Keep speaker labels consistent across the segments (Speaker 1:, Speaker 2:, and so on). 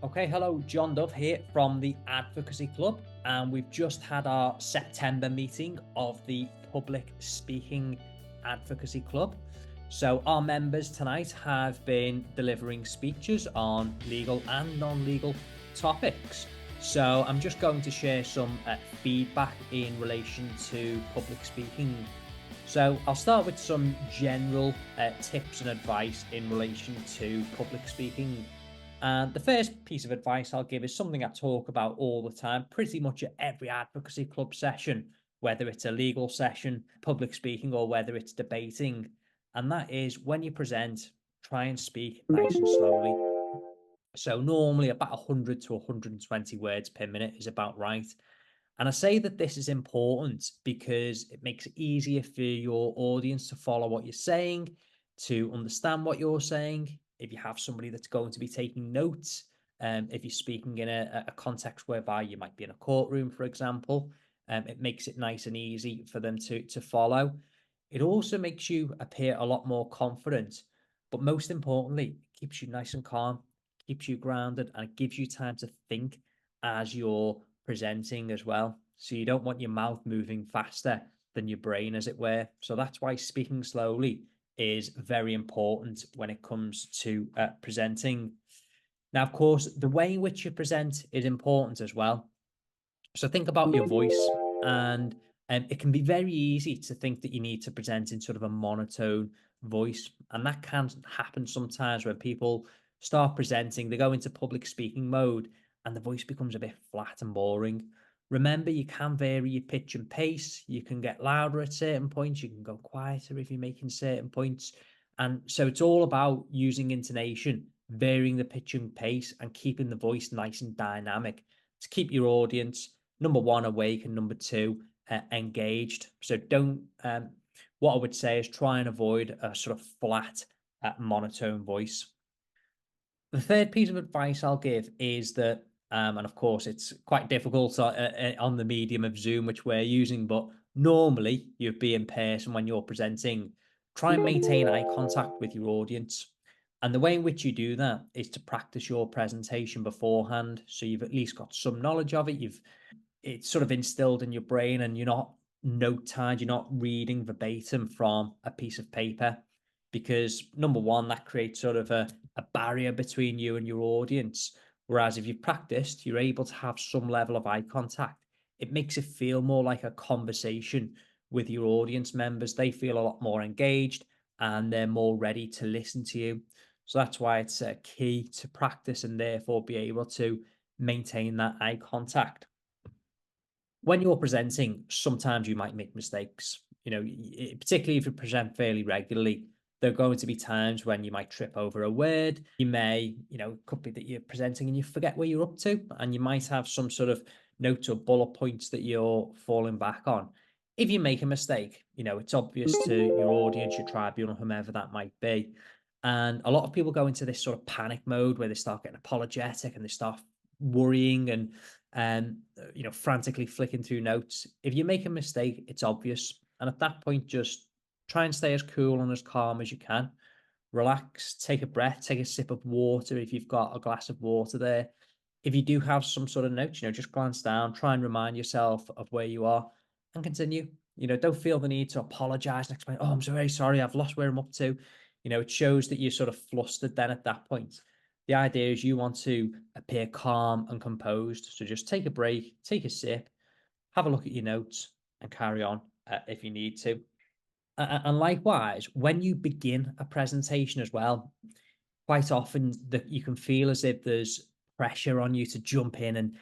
Speaker 1: Okay, hello, John Dove here from the Advocacy Club, and we've just had our September meeting of the Public Speaking Advocacy Club. So, our members tonight have been delivering speeches on legal and non legal topics. So, I'm just going to share some feedback in relation to public speaking. So, I'll start with some general tips and advice in relation to public speaking. And the first piece of advice I'll give is something I talk about all the time, pretty much at every advocacy club session, whether it's a legal session, public speaking, or whether it's debating. And that is when you present, try and speak nice and slowly. So normally about 100 to 120 words per minute is about right. And I say that this is important because it makes it easier for your audience to follow what you're saying, to understand what you're saying. If you have somebody that's going to be taking notes, if you're speaking in a context whereby you might be in a courtroom, for example, it makes it nice and easy for them to follow. It also makes you appear a lot more confident, but most importantly, it keeps you nice and calm, keeps you grounded, and it gives you time to think as you're presenting as well. So you don't want your mouth moving faster than your brain, as it were. So that's why speaking slowly is very important when it comes to presenting. Now, of course, the way in which you present is important as well. So think about your voice, and it can be very easy to think that you need to present in sort of a monotone voice, and that can happen sometimes when people start presenting, they go into public speaking mode, and the voice becomes a bit flat and boring. Remember, you can vary your pitch and pace. You can get louder at certain points. You can go quieter if you're making certain points. And so it's all about using intonation, varying the pitch and pace, and keeping the voice nice and dynamic to keep your audience, number one, awake, and number two, engaged. So don't, what I would say is try and avoid a sort of flat, monotone voice. The third piece of advice I'll give is that, and of course, it's quite difficult on the medium of Zoom, which we're using, but normally you'd be in person when you're presenting. Try and maintain eye contact with your audience. And the way in which you do that is to practice your presentation beforehand. So you've at least got some knowledge of it. It's sort of instilled in your brain, and you're not note tied, you're not reading verbatim from a piece of paper, because number one, that creates sort of a barrier between you and your audience. Whereas if you've practiced, you're able to have some level of eye contact. It makes it feel more like a conversation with your audience members. They feel a lot more engaged, and they're more ready to listen to you. So that's why it's key to practice and therefore be able to maintain that eye contact. When you're presenting, sometimes you might make mistakes. Particularly if you present fairly regularly, there are going to be times when you might trip over a word. You may, it could be that you're presenting and you forget where you're up to, and you might have some sort of notes or bullet points that you're falling back on. If you make a mistake, it's obvious to your audience, your tribunal, whomever that might be. And a lot of people go into this sort of panic mode where they start getting apologetic and they start worrying and frantically flicking through notes. If you make a mistake, it's obvious, and at that point, just try and stay as cool and as calm as you can. Relax, take a breath, take a sip of water if you've got a glass of water there. If you do have some sort of notes, just glance down, try and remind yourself of where you are, and continue. Don't feel the need to apologize and explain, oh, I'm so very sorry, I've lost where I'm up to. It shows that you're sort of flustered then at that point. The idea is you want to appear calm and composed. So just take a break, take a sip, have a look at your notes, and carry on if you need to. And likewise, when you begin a presentation as well, quite often that you can feel as if there's pressure on you to jump in and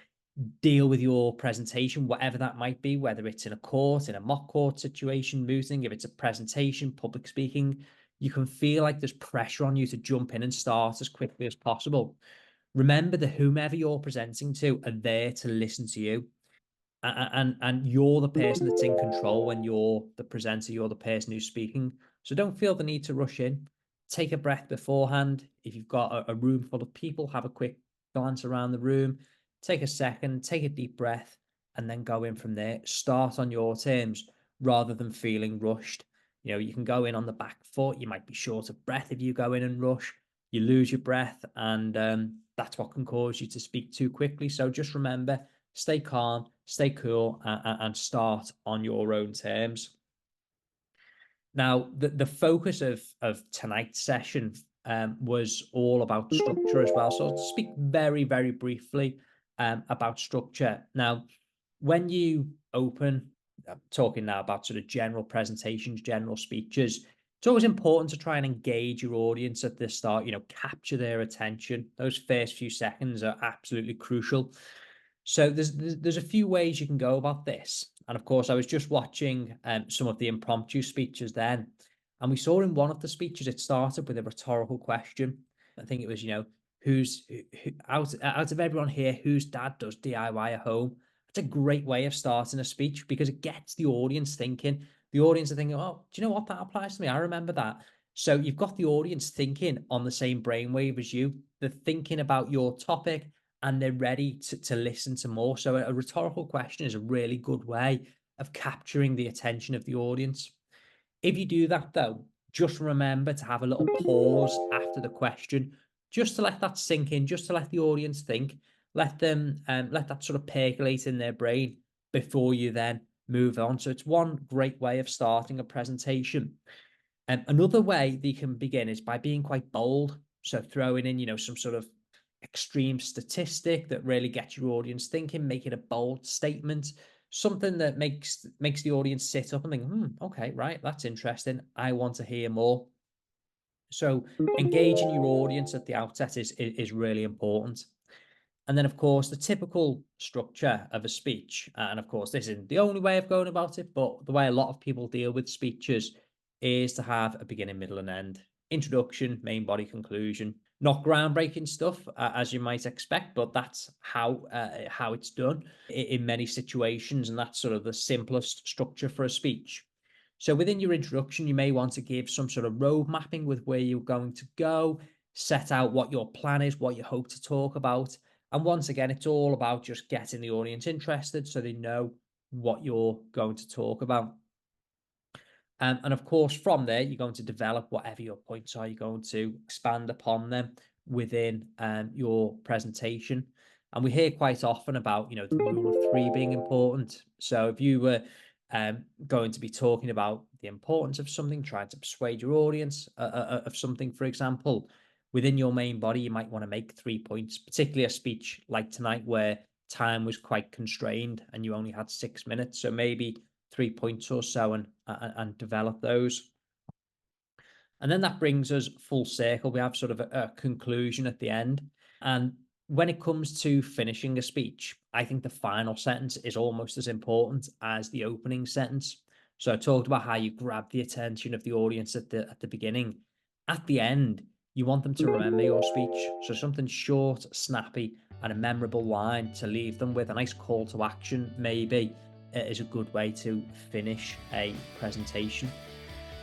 Speaker 1: deal with your presentation, whatever that might be, whether it's in a court, in a mock court situation, mooting, if it's a presentation, public speaking, you can feel like there's pressure on you to jump in and start as quickly as possible. Remember that whomever you're presenting to are there to listen to you. And you're the person that's in control when you're the presenter, you're the person who's speaking. So don't feel the need to rush in. Take a breath beforehand. If you've got a room full of people, have a quick glance around the room, take a second, take a deep breath, and then go in from there. Start on your terms rather than feeling rushed. You can go in on the back foot. You might be short of breath if you go in and rush. You lose your breath, and that's what can cause you to speak too quickly. So just remember, stay calm, stay cool, and start on your own terms. Now, the focus of tonight's session was all about structure as well. So I'll speak very, very briefly about structure. Now, when you open, I'm talking now about sort of general presentations, general speeches, it's always important to try and engage your audience at the start, capture their attention. Those first few seconds are absolutely crucial. So there's a few ways you can go about this. And of course, I was just watching some of the impromptu speeches then, and we saw in one of the speeches, it started with a rhetorical question. I think it was, out of everyone here, whose dad does DIY at home? It's a great way of starting a speech because it gets the audience thinking. The audience are thinking, oh, do you know what? That applies to me. I remember that. So you've got the audience thinking on the same brainwave as you. They're thinking about your topic and they're ready to listen to more. So a rhetorical question is a really good way of capturing the attention of the audience. If you do that, though, just remember to have a little pause after the question, just to let that sink in, just to let the audience think, let them let that sort of percolate in their brain before you then move on. So it's one great way of starting a presentation. And another way that you can begin is by being quite bold. So throwing in, some sort of extreme statistic that really gets your audience thinking, making a bold statement, something that makes the audience sit up and think, okay, right, that's interesting. I want to hear more. So engaging your audience at the outset is really important. And then, of course, the typical structure of a speech, and of course, this isn't the only way of going about it, but the way a lot of people deal with speeches is to have a beginning, middle, and end. Introduction, main body, conclusion. Not groundbreaking stuff, as you might expect, but that's how it's done in many situations, and that's sort of the simplest structure for a speech. So within your introduction, you may want to give some sort of road mapping with where you're going to go, set out what your plan is, what you hope to talk about. And once again, it's all about just getting the audience interested so they know what you're going to talk about. And of course, from there, you're going to develop whatever your points are. You're going to expand upon them within your presentation. And we hear quite often about, the rule of three being important. So if you were going to be talking about the importance of something, trying to persuade your audience of something, for example, within your main body, you might want to make 3 points, particularly a speech like tonight where time was quite constrained and you only had 6 minutes. So maybe 3 points or so and develop those. And then that brings us full circle. We have sort of a conclusion at the end. And when it comes to finishing a speech, I think the final sentence is almost as important as the opening sentence. So I talked about how you grab the attention of the audience at the beginning. At the end, you want them to remember your speech. So something short, snappy, and a memorable line to leave them with. A nice call to action, maybe, is a good way to finish a presentation.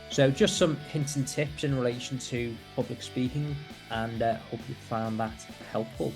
Speaker 1: So just some hints and tips in relation to public speaking, and hope you found that helpful.